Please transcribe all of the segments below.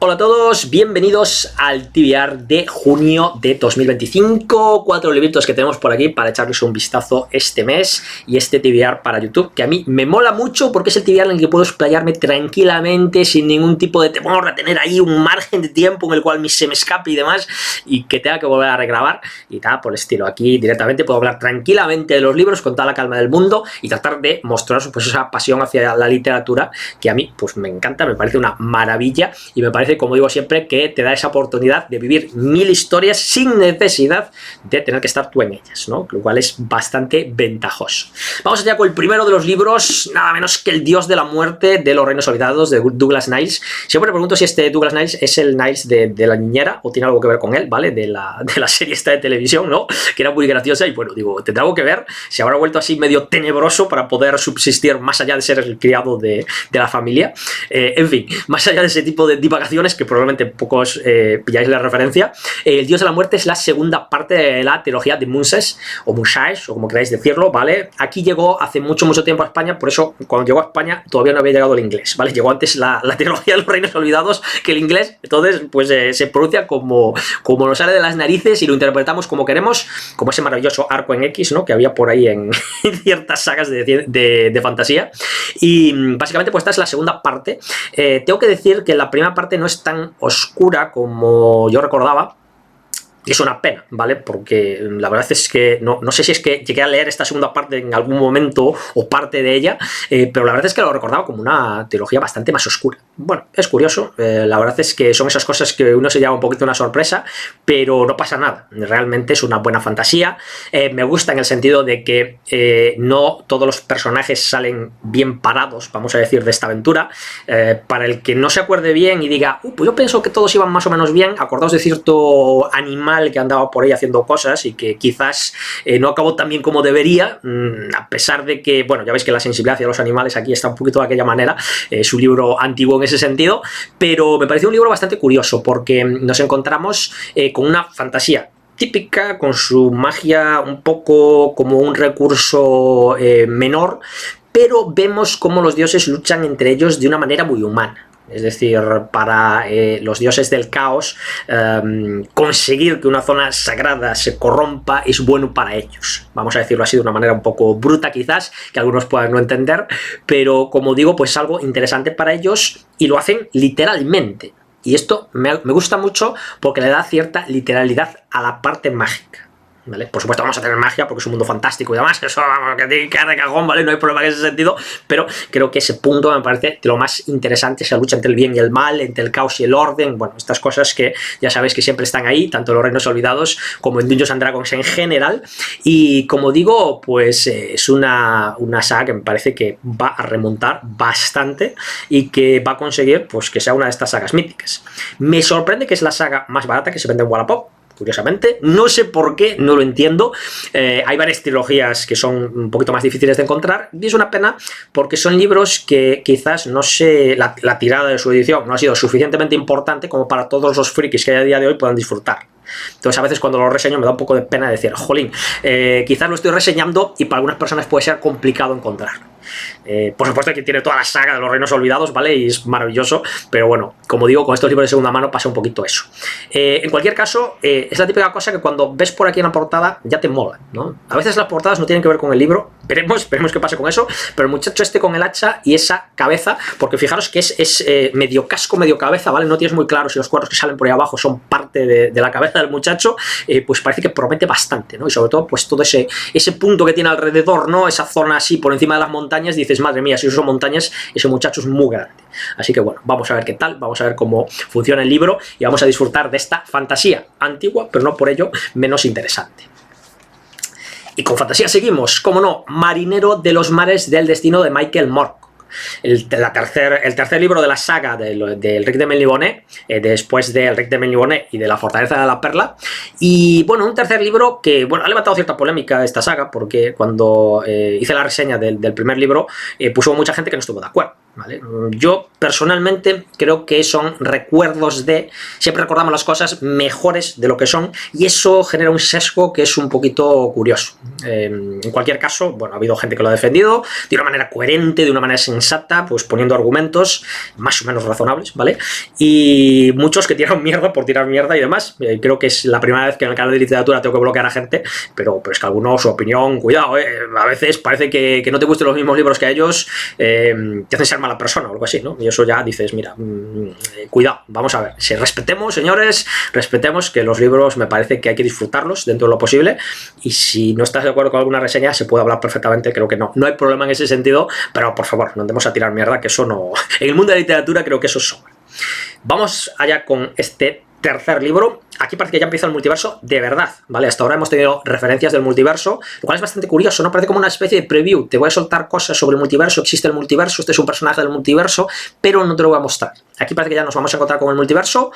Hola a todos, bienvenidos al TBR de junio de 2025. 4 libritos que tenemos por aquí para echarles un vistazo este mes y este TBR para YouTube, que a mí me mola mucho porque es el TBR en el que puedo explayarme tranquilamente sin ningún tipo de temor a tener ahí un margen de tiempo en el cual se me escape y demás y que tenga que volver a regrabar y tal por el estilo. Aquí directamente puedo hablar tranquilamente de los libros con toda la calma del mundo y tratar de mostraros pues esa pasión hacia la literatura que a mí pues me encanta, me parece una maravilla y me parece, como digo siempre, que te da esa oportunidad de vivir 1000 historias sin necesidad de tener que estar tú en ellas, ¿no? Lo cual es bastante ventajoso. Vamos allá con el primero de los libros, nada menos que El Dios de la Muerte de los Reinos Olvidados, de Douglas Niles. Siempre me pregunto si este Douglas Niles es el Niles de la niñera o tiene algo que ver con él, ¿vale? De la serie esta de televisión, ¿no? Que era muy graciosa y bueno, digo, tendrá algo que ver, si habrá vuelto así medio tenebroso para poder subsistir más allá de ser el criado de la familia. En fin, más allá de ese tipo de divagaciones que probablemente pocos pilláis la referencia, El Dios de la Muerte es la segunda parte de la trilogía de Munses, o Munchais, o como queráis decirlo, ¿vale? Aquí llegó hace mucho tiempo a España, por eso cuando llegó a España todavía no había llegado el inglés, ¿vale? Llegó antes la trilogía de los Reinos Olvidados que el inglés, entonces pues se pronuncia como nos sale de las narices y lo interpretamos como queremos, como ese maravilloso arco en X, ¿no? Que había por ahí en ciertas sagas de fantasía. Y básicamente pues esta es la segunda parte. Tengo que decir que la primera parte no es tan oscura como yo recordaba. Y es una pena, ¿vale? Porque la verdad es que no sé si es que llegué a leer esta segunda parte en algún momento o parte de ella, pero la verdad es que lo recordaba como una trilogía bastante más oscura. Bueno, es curioso, la verdad es que son esas cosas que uno se lleva un poquito una sorpresa, pero no pasa nada. Realmente es una buena fantasía. Me gusta en el sentido de que no todos los personajes salen bien parados, vamos a decir, de esta aventura. Para el que no se acuerde bien y diga, pues yo pienso que todos iban más o menos bien, acordaos de cierto animal que andaba por ahí haciendo cosas y que quizás no acabó tan bien como debería, a pesar de que, bueno, ya veis que la sensibilidad hacia los animales aquí está un poquito de aquella manera, es un libro antiguo en ese sentido, pero me pareció un libro bastante curioso porque nos encontramos con una fantasía típica, con su magia un poco como un recurso menor, pero vemos cómo los dioses luchan entre ellos de una manera muy humana. Es decir, para los dioses del caos, conseguir que una zona sagrada se corrompa es bueno para ellos. Vamos a decirlo así de una manera un poco bruta quizás, que algunos puedan no entender, pero como digo, pues es algo interesante para ellos y lo hacen literalmente. Y esto me gusta mucho porque le da cierta literalidad a la parte mágica. ¿Vale? Por supuesto vamos a tener magia porque es un mundo fantástico y demás, eso vamos, que tiene cara de cajón, ¿vale? No hay problema en ese sentido, pero creo que ese punto me parece de lo más interesante, esa lucha entre el bien y el mal, entre el caos y el orden, bueno, estas cosas que ya sabéis que siempre están ahí, tanto en los Reinos Olvidados como en Dungeons and Dragons en general, y como digo, pues es una saga que me parece que va a remontar bastante y que va a conseguir pues que sea una de estas sagas míticas. Me sorprende que es la saga más barata que se vende en Wallapop, curiosamente, no sé por qué, no lo entiendo. Hay varias trilogías que son un poquito más difíciles de encontrar y es una pena porque son libros que quizás no sé, la tirada de su edición no ha sido suficientemente importante como para todos los frikis que hay a día de hoy puedan disfrutar. Entonces a veces cuando lo reseño me da un poco de pena decir, jolín, quizás lo estoy reseñando y para algunas personas puede ser complicado encontrarlo. Por supuesto que tiene toda la saga de los Reinos Olvidados, ¿vale? Y es maravilloso, pero bueno, como digo, con estos libros de segunda mano pasa un poquito eso. En cualquier caso, es la típica cosa que cuando ves por aquí en la portada ya te mola, ¿no? A veces las portadas no tienen que ver con el libro, veremos qué pasa con eso, pero el muchacho este con el hacha y esa cabeza, porque fijaros que es medio casco, medio cabeza, ¿vale? No tienes muy claro si los cuernos que salen por ahí abajo son parte de la cabeza del muchacho, pues parece que promete bastante, ¿no? Y sobre todo, pues todo ese punto que tiene alrededor, ¿no? Esa zona así por encima de las montañas, dices, madre mía, si eso son montañas, ese muchacho es muy grande. Así que bueno, vamos a ver qué tal, vamos a ver cómo funciona el libro y vamos a disfrutar de esta fantasía antigua, pero no por ello menos interesante. Y con fantasía seguimos, como no, Marinero de los mares del destino de Michael Moorcock. El tercer libro de la saga del Ric de Melniboné, después del Ric de Melniboné y de la Fortaleza de la Perla. Y bueno, un tercer libro que bueno, ha levantado cierta polémica esta saga, porque cuando hice la reseña del primer libro, puso mucha gente que no estuvo de acuerdo. ¿vale? Yo personalmente creo que son recuerdos de... Siempre recordamos las cosas mejores de lo que son y eso genera un sesgo que es un poquito curioso. En cualquier caso, bueno, ha habido gente que lo ha defendido de una manera coherente, de una manera sensata, pues poniendo argumentos más o menos razonables, ¿vale? Y muchos que tiran mierda por tirar mierda y demás. Creo que es la primera vez que en el canal de literatura tengo que bloquear a gente, pero es que algunos, su opinión, cuidado, a veces parece que no te gusten los mismos libros que a ellos, te hacen ser mala persona o algo así, ¿no? Y eso ya dices, mira, cuidado, vamos a ver, si respetemos, señores, respetemos que los libros me parece que hay que disfrutarlos dentro de lo posible y si no estás de acuerdo con alguna reseña se puede hablar perfectamente, creo que no hay problema en ese sentido, pero por favor, no andemos a tirar mierda, que eso no... En el mundo de la literatura creo que eso sobra. Vamos allá con este tercer libro. Aquí parece que ya empieza el multiverso de verdad, ¿vale? Hasta ahora hemos tenido referencias del multiverso, lo cual es bastante curioso, ¿no? Parece como una especie de preview. Te voy a soltar cosas sobre el multiverso, existe el multiverso, este es un personaje del multiverso, pero no te lo voy a mostrar. Aquí parece que ya nos vamos a encontrar con el multiverso.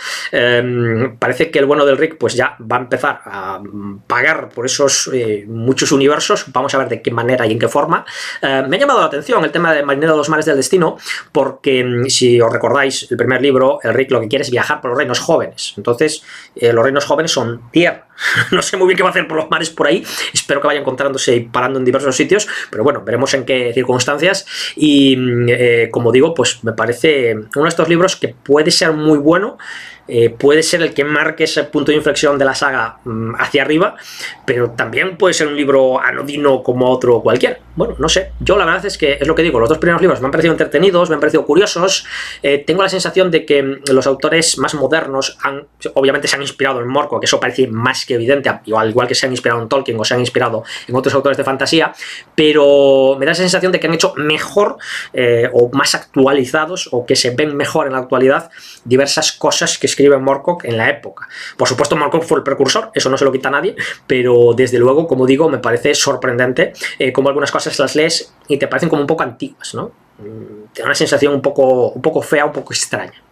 Parece que el bueno del Rick pues ya va a empezar a pagar por esos muchos universos. Vamos a ver de qué manera y en qué forma. Me ha llamado la atención el tema de Marinero de los Mares del Destino, porque si os recordáis el primer libro, el Rick lo que quiere es viajar por los reinos jóvenes. Entonces, los reinos jóvenes son tierra. No sé muy bien qué va a hacer por los mares por ahí. Espero que vaya encontrándose y parando en diversos sitios. Pero bueno, veremos en qué circunstancias. Y como digo, pues me parece uno de estos libros que puede ser muy bueno. Puede ser el que marque ese punto de inflexión de la saga hacia arriba, pero también puede ser un libro anodino como otro cualquiera. Bueno, no sé, yo la verdad es que es lo que digo, los dos primeros libros me han parecido entretenidos, me han parecido curiosos. Tengo la sensación de que los autores más modernos obviamente se han inspirado en Moorcock, que eso parece más que evidente, al igual que se han inspirado en Tolkien o se han inspirado en otros autores de fantasía, pero me da la sensación de que han hecho mejor o más actualizados o que se ven mejor en la actualidad diversas cosas que escribe Moorcock en la época. Por supuesto, Moorcock fue el precursor, eso no se lo quita a nadie, pero desde luego, como digo, me parece sorprendente como algunas cosas las lees y te parecen como un poco antiguas, ¿no? Te da una sensación un poco fea, un poco extraña.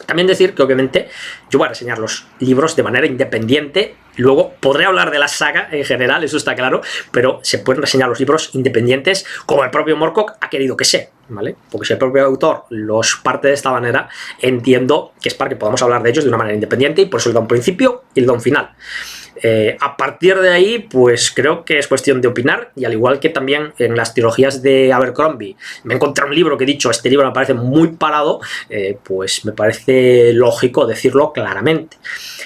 También decir que obviamente yo voy a reseñar los libros de manera independiente, luego podré hablar de la saga en general, eso está claro, pero se pueden reseñar los libros independientes como el propio Moorcock ha querido que sea, ¿vale? Porque si el propio autor los parte de esta manera, entiendo que es para que podamos hablar de ellos de una manera independiente y por eso le da un principio y le da un final. A partir de ahí, pues creo que es cuestión de opinar, y al igual que también en las trilogías de Abercrombie me he encontrado un libro que he dicho, este libro me parece muy parado, pues me parece lógico decirlo claramente.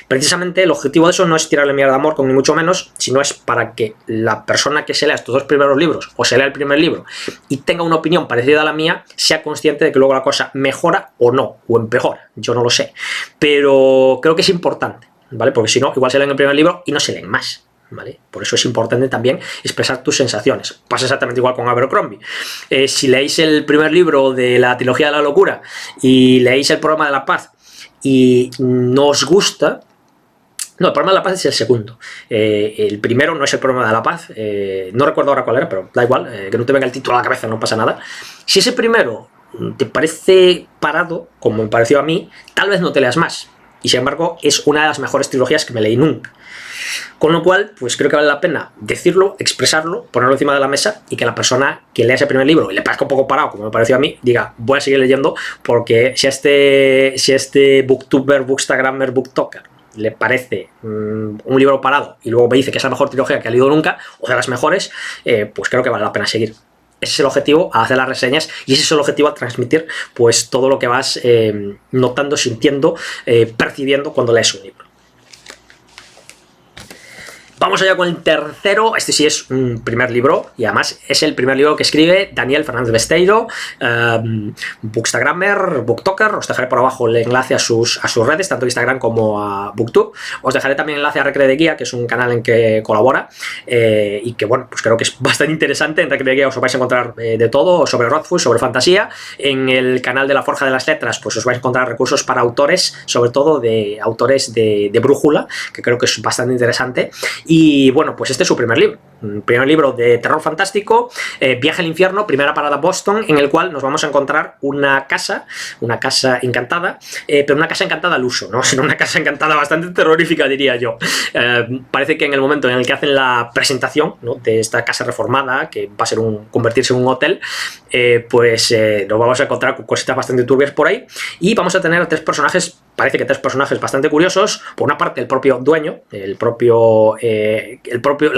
Precisamente el objetivo de eso no es tirarle mierda a Moorcock, ni mucho menos, sino es para que la persona que se lea estos dos primeros libros, o se lea el primer libro, y tenga una opinión parecida a la mía, sea consciente de que luego la cosa mejora o no, o empeora, yo no lo sé, pero creo que es importante, ¿vale? Porque si no, igual se leen el primer libro y no se leen más, ¿vale? Por eso es importante también expresar tus sensaciones. Pasa exactamente igual con Abercrombie. Si leéis el primer libro de la trilogía de la locura y leéis el Problema de la Paz y no os gusta... No, el Problema de la Paz es el segundo. El primero no es el Problema de la Paz. No recuerdo ahora cuál era, pero da igual. Que no te venga el título a la cabeza, no pasa nada. Si ese primero te parece parado, como me pareció a mí, tal vez no te leas más. Y sin embargo, es una de las mejores trilogías que me leí nunca. Con lo cual, pues creo que vale la pena decirlo, expresarlo, ponerlo encima de la mesa y que la persona que lea ese primer libro y le parezca un poco parado, como me pareció a mí, diga, voy a seguir leyendo, porque si a este booktuber, bookstagrammer, booktalker le parece un libro parado y luego me dice que es la mejor trilogía que ha leído nunca, o de las mejores, pues creo que vale la pena seguir. Ese es el objetivo al hacer las reseñas y ese es el objetivo al transmitir pues todo lo que vas notando, sintiendo, percibiendo cuando lees un libro. Vamos allá con el tercero. Este sí es un primer libro y además es el primer libro que escribe Daniel Fernández Besteiro, bookstagrammer, booktalker. Os dejaré por abajo el enlace a sus redes, tanto Instagram como a Booktube. Os dejaré también el enlace a Recre de Guía, que es un canal en que colabora y que, bueno, pues creo que es bastante interesante. En Recre de Guía os vais a encontrar de todo sobre Rothfuss, sobre fantasía. En el canal de La Forja de las Letras pues os vais a encontrar recursos para autores, sobre todo de autores de brújula, que creo que es bastante interesante. Y bueno, pues este es su primer libro. Un primer libro de terror fantástico, Viaje al infierno, primera parada Boston, en el cual nos vamos a encontrar una casa encantada, pero una casa encantada al uso, ¿no? Sino una casa encantada bastante terrorífica, diría yo. Parece que en el momento en el que hacen la presentación, ¿no?, de esta casa reformada, que va a ser convertirse en un hotel, nos vamos a encontrar con cositas bastante turbias por ahí, y vamos a tener tres personajes bastante curiosos. Por una parte, el propio dueño, la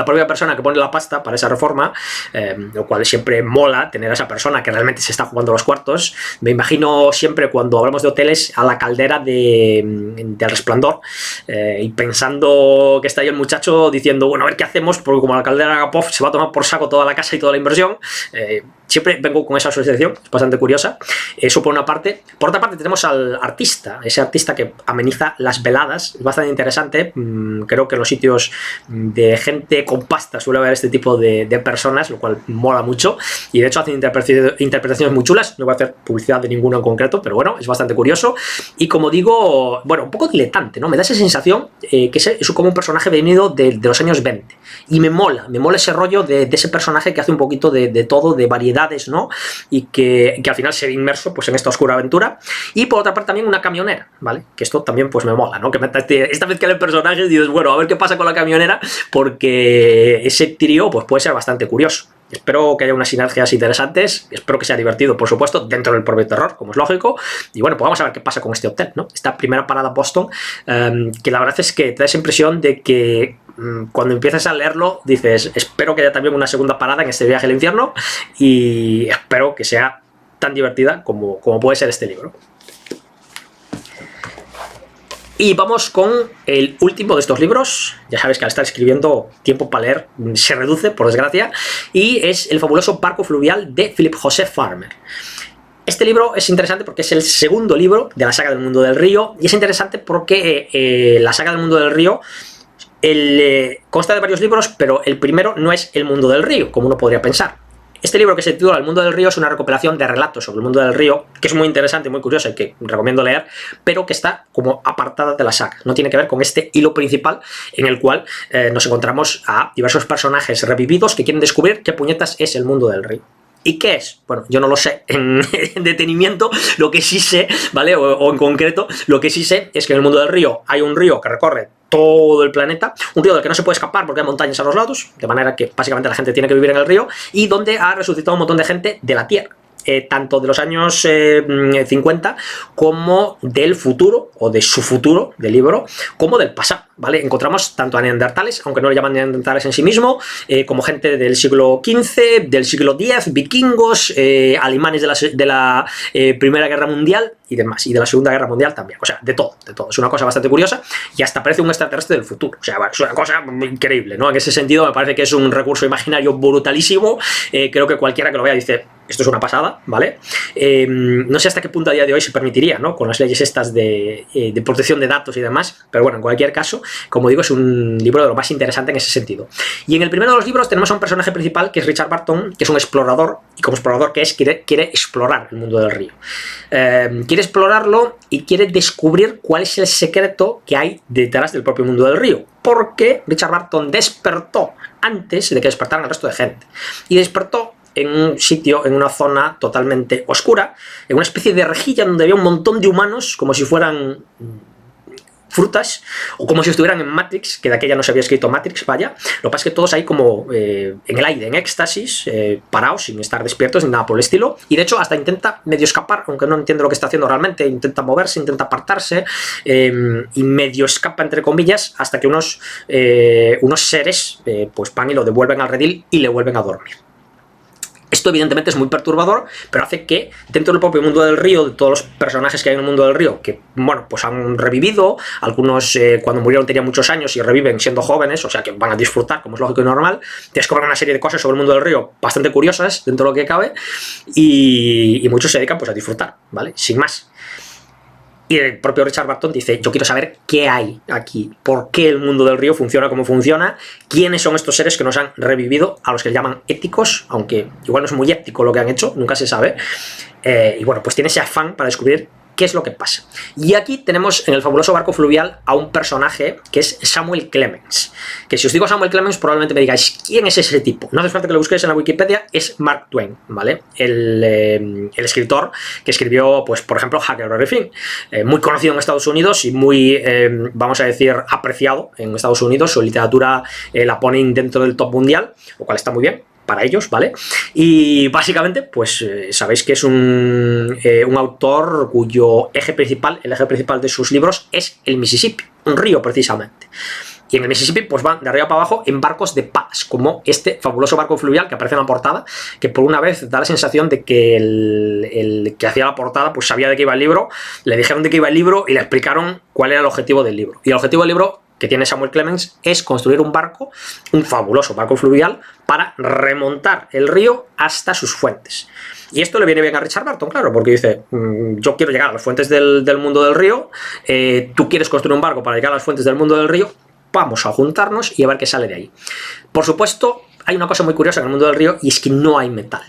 propia persona que pone la pasta para esa reforma, lo cual siempre mola tener a esa persona que realmente se está jugando los cuartos. Me imagino siempre, cuando hablamos de hoteles, a la caldera del Resplandor, y pensando que está ahí el muchacho diciendo, bueno, a ver qué hacemos, porque como la caldera haga puff, se va a tomar por saco toda la casa y toda la inversión. Siempre vengo con esa asociación, es bastante curiosa. Eso por una parte. Por otra parte, tenemos al artista, ese artista que ameniza las veladas, es bastante interesante. Creo que en los sitios de gente con pasta suele haber este tipo de personas, lo cual mola mucho, y de hecho hacen interpretaciones muy chulas. No voy a hacer publicidad de ninguno en concreto, pero bueno, es bastante curioso. Y como digo, bueno, un poco diletante, ¿no? Me da esa sensación que es como un personaje venido de los años 20, y me mola ese rollo de ese personaje que hace un poquito de todo, de variedades, ¿no? Y que al final se ve inmerso pues en esta oscura aventura. Y por otra parte también una camionera, ¿vale? Que esto también pues me mola, ¿no? Que esta vez que el personaje y dices, bueno, a ver qué pasa con la camionera, porque ese trío pues puede ser bastante curioso. Espero que haya unas sinergias interesantes, espero que sea divertido, por supuesto, dentro del propio terror, como es lógico. Y bueno, pues vamos a ver qué pasa con este hotel, ¿no? Esta primera parada Boston, que la verdad es que te da esa impresión de que cuando empiezas a leerlo dices, espero que haya también una segunda parada en este viaje al infierno, y espero que sea tan divertida como puede ser este libro. Y vamos con el último de estos libros. Ya sabes que al estar escribiendo, tiempo para leer se reduce, por desgracia, y es El fabuloso barco fluvial de Philip Joseph Farmer. Este libro es interesante porque es el segundo libro de la saga del Mundo del Río, y es interesante porque la saga del Mundo del Río consta de varios libros, pero el primero no es El Mundo del Río, como uno podría pensar. Este libro, que se titula El Mundo del Río, es una recopilación de relatos sobre el mundo del río, que es muy interesante, muy curiosa y que recomiendo leer, pero que está como apartada de la saga. No tiene que ver con este hilo principal en el cual nos encontramos a diversos personajes revividos que quieren descubrir qué puñetas es el mundo del río. ¿Y qué es? Bueno, yo no lo sé en detenimiento. Lo que sí sé, ¿vale? O en concreto, lo que sí sé es que en el mundo del río hay un río que recorre todo el planeta, un río del que no se puede escapar porque hay montañas a los lados, de manera que básicamente la gente tiene que vivir en el río, y donde ha resucitado un montón de gente de la Tierra. Tanto de los años 50 como del futuro, o de su futuro, del libro, como del pasado, ¿vale? Encontramos tanto a neandertales, aunque no le llaman neandertales en sí mismo, como gente del siglo XV, del siglo X, vikingos, alemanes de la Primera Guerra Mundial y demás, y de la Segunda Guerra Mundial también. O sea, de todo. Es una cosa bastante curiosa, y hasta parece un extraterrestre del futuro. O sea, es una cosa increíble, ¿no? En ese sentido me parece que es un recurso imaginario brutalísimo. Creo que cualquiera que lo vea dice, esto es una pasada, ¿vale? No sé hasta qué punto a día de hoy se permitiría, ¿no? Con las leyes estas de protección de datos y demás, pero bueno, en cualquier caso, como digo, es un libro de lo más interesante en ese sentido. Y en el primero de los libros tenemos a un personaje principal, que es Richard Barton, que es un explorador, y como explorador que es, quiere explorar el mundo del río. Quiere explorarlo y quiere descubrir cuál es el secreto que hay detrás del propio mundo del río, porque Richard Barton despertó antes de que despertaran el resto de gente, y despertó en un sitio, en una zona totalmente oscura, en una especie de rejilla donde había un montón de humanos, como si fueran frutas, o como si estuvieran en Matrix, que de aquella no se había escrito Matrix, vaya. Lo que pasa es que todos ahí como en el aire, en éxtasis, parados, sin estar despiertos, ni nada por el estilo, y de hecho hasta intenta medio escapar, aunque no entiende lo que está haciendo realmente, intenta moverse, intenta apartarse, y medio escapa, entre comillas, hasta que unos seres pues van y lo devuelven al redil y le vuelven a dormir. Esto evidentemente es muy perturbador, pero hace que dentro del propio mundo del río, de todos los personajes que hay en el mundo del río, que bueno, pues han revivido, algunos cuando murieron tenían muchos años y reviven siendo jóvenes, o sea que van a disfrutar, como es lógico y normal, descubren una serie de cosas sobre el mundo del río bastante curiosas dentro de lo que cabe, y muchos se dedican pues a disfrutar, ¿vale? Sin más. Y el propio Richard Barton dice, yo quiero saber qué hay aquí, por qué el mundo del río funciona como funciona, quiénes son estos seres que nos han revivido, a los que llaman éticos, aunque igual no es muy ético lo que han hecho, nunca se sabe. Y bueno, pues tiene ese afán para descubrir ¿Qué es lo que pasa? Y aquí tenemos en el fabuloso barco fluvial a un personaje que es Samuel Clemens. Que si os digo Samuel Clemens probablemente me digáis, ¿quién es ese tipo? No hace falta que lo busquéis en la Wikipedia, es Mark Twain, ¿vale? El escritor que escribió, pues por ejemplo, Huckleberry Finn. Muy conocido en Estados Unidos y muy, vamos a decir, apreciado en Estados Unidos. Su literatura la ponen dentro del top mundial, lo cual está muy bien para ellos, ¿vale? Y básicamente, pues sabéis que es un autor cuyo el eje principal de sus libros es el Mississippi, un río precisamente. Y en el Mississippi pues van de arriba para abajo en barcos de paz, como este fabuloso barco fluvial que aparece en la portada, que por una vez da la sensación de que el que hacía la portada pues sabía de qué iba el libro, le dijeron de qué iba el libro y le explicaron cuál era el objetivo del libro. Y el objetivo del libro que tiene Samuel Clemens es construir un barco, un fabuloso barco fluvial, para remontar el río hasta sus fuentes. Y esto le viene bien a Richard Burton, claro, porque dice, yo quiero llegar a las fuentes del mundo del río, tú quieres construir un barco para llegar a las fuentes del mundo del río, vamos a juntarnos y a ver qué sale de ahí. Por supuesto, hay una cosa muy curiosa en el mundo del río y es que no hay metal.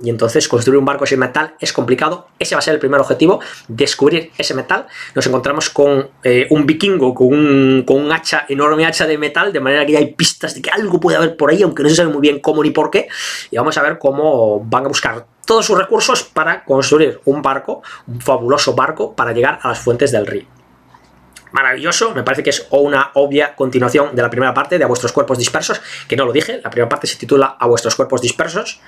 Y entonces construir un barco sin metal es complicado. Ese va a ser el primer objetivo, descubrir ese metal. Nos encontramos con un vikingo con un hacha, enorme hacha de metal, de manera que ya hay pistas de que algo puede haber por ahí, aunque no se sabe muy bien cómo ni por qué. Y vamos a ver cómo van a buscar todos sus recursos para construir un barco, un fabuloso barco, para llegar a las fuentes del río. Maravilloso, me parece que es una obvia continuación de la primera parte de A vuestros cuerpos dispersos, que no lo dije, la primera parte se titula A vuestros cuerpos dispersos,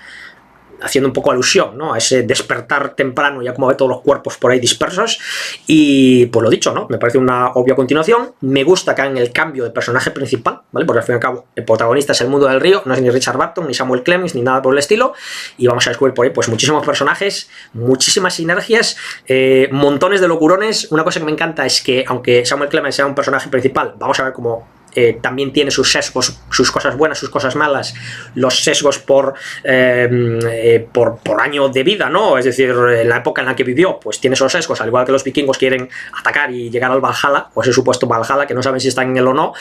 haciendo un poco alusión, ¿no?, a ese despertar temprano, ya como ve todos los cuerpos por ahí dispersos. Y pues lo dicho, ¿no?, me parece una obvia continuación. Me gusta que hagan el cambio de personaje principal, ¿vale?, porque al fin y al cabo el protagonista es el mundo del río, no es ni Richard Burton, ni Samuel Clemens, ni nada por el estilo. Y vamos a descubrir por ahí pues muchísimos personajes, muchísimas sinergias, montones de locurones. Una cosa que me encanta es que, aunque Samuel Clemens sea un personaje principal, vamos a ver cómo también tiene sus sesgos, sus cosas buenas, sus cosas malas, los sesgos por año de vida, ¿no? Es decir, en la época en la que vivió, pues tiene esos sesgos, al igual que los vikingos quieren atacar y llegar al Valhalla, o ese supuesto Valhalla, que no saben si están en él o no,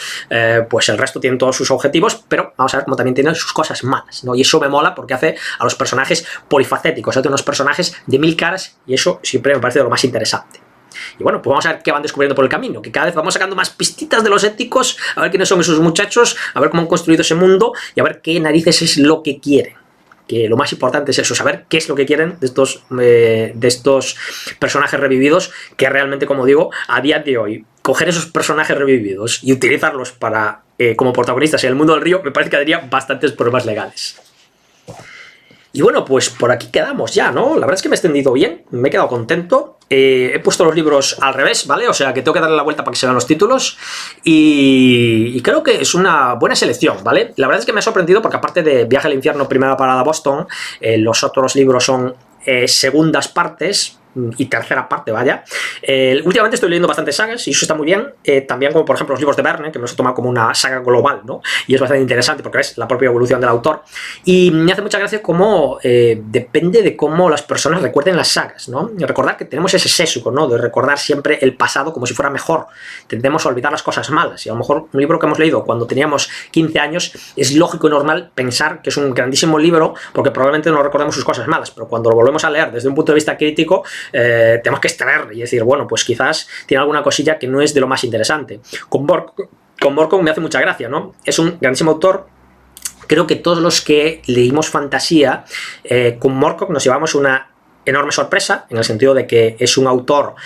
pues el resto tienen todos sus objetivos, pero vamos a ver cómo también tienen sus cosas malas, ¿no? Y eso me mola porque hace a los personajes polifacéticos, hace unos personajes de mil caras, y eso siempre me parece de lo más interesante. Y bueno, pues vamos a ver qué van descubriendo por el camino, que cada vez vamos sacando más pistitas de los éticos, a ver quiénes son esos muchachos, a ver cómo han construido ese mundo y a ver qué narices es lo que quieren. Que lo más importante es eso, saber qué es lo que quieren de estos personajes revividos, que realmente, como digo, a día de hoy, coger esos personajes revividos y utilizarlos para como protagonistas en el mundo del río, me parece que daría bastantes pruebas legales. Y bueno, pues por aquí quedamos ya, ¿no? La verdad es que me he extendido bien, me he quedado contento. He puesto los libros al revés, ¿vale? O sea que tengo que darle la vuelta para que se vean los títulos. Y creo que es una buena selección, ¿vale? La verdad es que me ha sorprendido porque, aparte de Viaje al infierno, primera parada Boston, los otros libros son segundas partes y tercera parte, vaya. Últimamente estoy leyendo bastantes sagas y eso está muy bien. También, como por ejemplo los libros de Verne, que me los he tomado como una saga global, ¿no? Y es bastante interesante porque ves la propia evolución del autor. Y me hace mucha gracia cómo depende de cómo las personas recuerden las sagas, ¿no? Y recordar que tenemos ese sesgo, ¿no?, de recordar siempre el pasado como si fuera mejor. Tendemos a olvidar las cosas malas. Y a lo mejor un libro que hemos leído cuando teníamos 15 años es lógico y normal pensar que es un grandísimo libro porque probablemente no recordemos sus cosas malas. Pero cuando lo volvemos a leer desde un punto de vista crítico, tenemos que extraer y decir, bueno, pues quizás tiene alguna cosilla que no es de lo más interesante. Con Borkov me hace mucha gracia, ¿no? Es un grandísimo autor. Creo que todos los que leímos fantasía, con Borkov nos llevamos una enorme sorpresa, en el sentido de que es un autor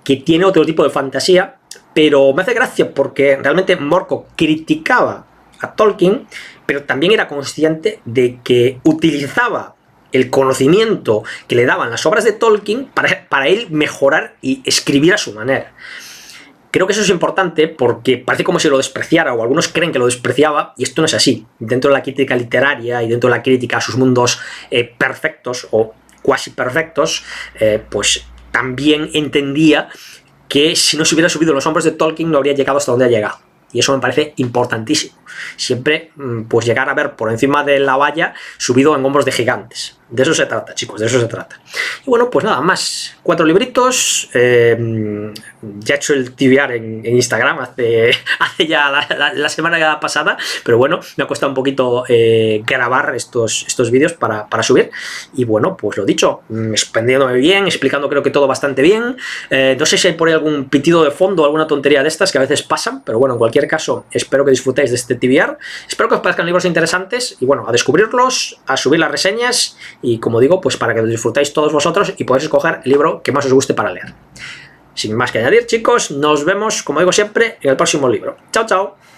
que tiene otro tipo de fantasía, pero me hace gracia porque realmente Borkov criticaba a Tolkien, pero también era consciente de que utilizaba el conocimiento que le daban las obras de Tolkien para él mejorar y escribir a su manera. Creo que eso es importante porque parece como si lo despreciara, o algunos creen que lo despreciaba, y esto no es así. Dentro de la crítica literaria y dentro de la crítica a sus mundos perfectos o cuasi perfectos, pues también entendía que si no se hubiera subido los hombros de Tolkien no habría llegado hasta donde ha llegado. Y eso me parece importantísimo. siempre pues llegar a ver por encima de la valla subido en hombros de gigantes. De eso se trata, chicos, de eso se trata. Y bueno, pues nada más, 4 libritos. Ya he hecho el TBR en Instagram hace ya la semana pasada, pero bueno, me ha costado un poquito grabar estos vídeos para subir. Y bueno, pues lo dicho, expandiéndome bien, explicando creo que todo bastante bien. No sé si hay por ahí algún pitido de fondo, alguna tontería de estas que a veces pasan, pero bueno, en cualquier caso, espero que disfrutéis de este TBR. Espero que os parezcan libros interesantes y bueno, a descubrirlos, a subir las reseñas y como digo, pues para que lo disfrutéis todos vosotros y podáis escoger el libro que más os guste para leer. Sin más que añadir, chicos, nos vemos, como digo siempre, en el próximo libro. ¡Chao, chao!